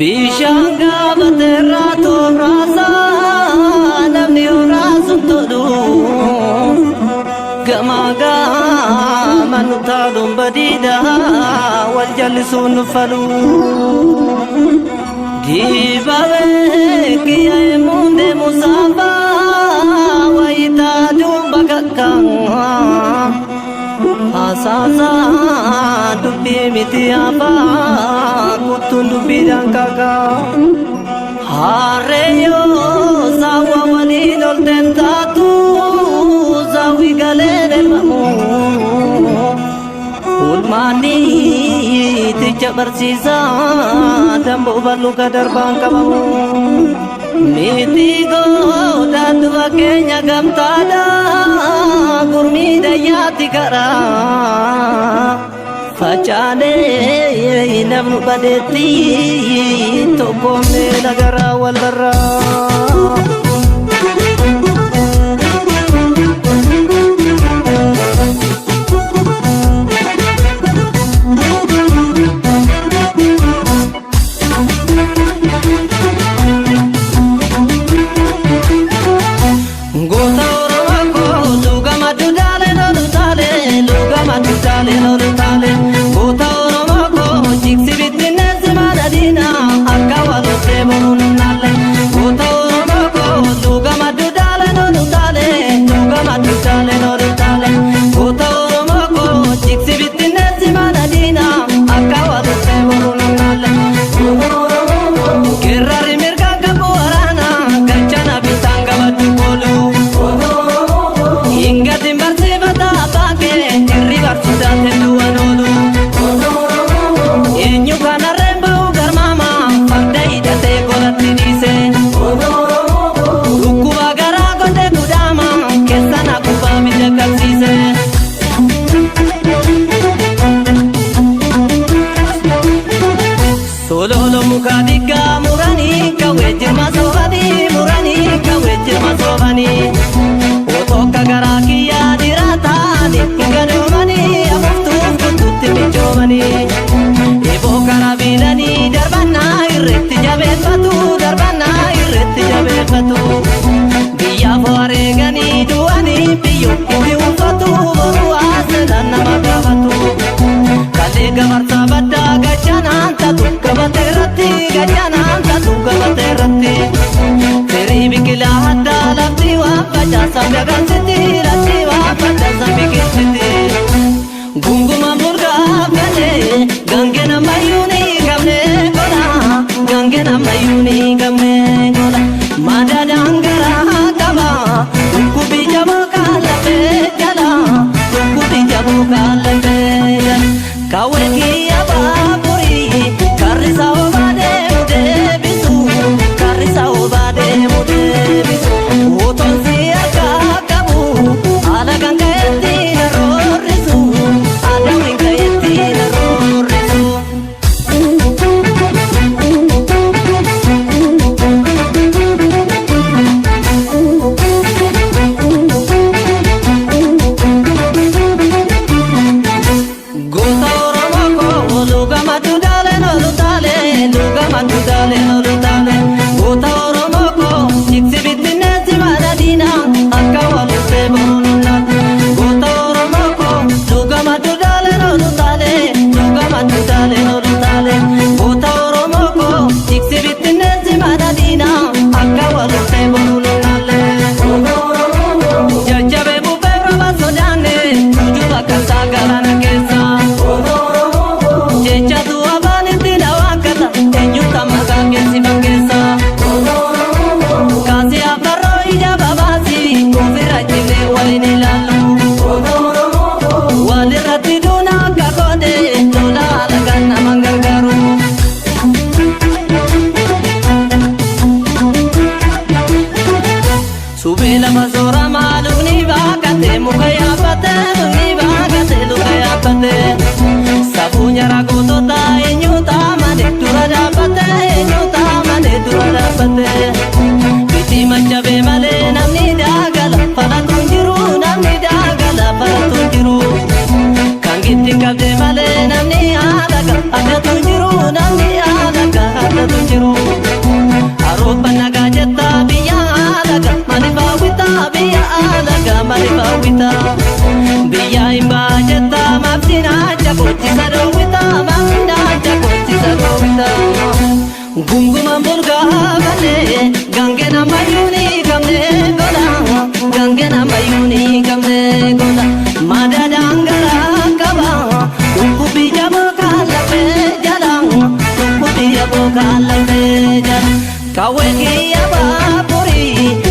Bishanga baterrato rasa namni rasu todo gamaga manutadum badida wal jalsun falu gibawe kiye munde musaba waita dumbakang asasa dubbi mitiapa kutun dubbi dangkaga hareyo sawa walilol tentatu sawi galere mamu ulmani tija bersisa dambu balu kadar bangkamu mitigo dan dua kenya gamtada kurmi dayati kara facane namnu badeti tokome nagara walbara biya foregani duani biyo kuri ufatu boru aslan namagavatu kale gamarta badda gajanan tatu gabaterati gajanan tatu gabaterati teri bikila hadda labdi wa baja sabya gansiti rati wa baja sabikiti gunguma murga gale gangena mayuni gamne gola gangena mayuni gamne gola madadangara kaba kubi jabu kalabe jala kubi jabu kalabe kawe kiya baburi karisa obade mude bisu karisa obade mude bisu oton siya kabu ala gangeti rorisu ada wingeti rorisu sabunya ragu tota enyuta mane turada pate enyuta mane turada pate biti manjabe male namni dagala para tunjiru namni dagala para tunjiru kangitti kabde male namni alaga ada tunjiru namni alaga ada tunjiru fi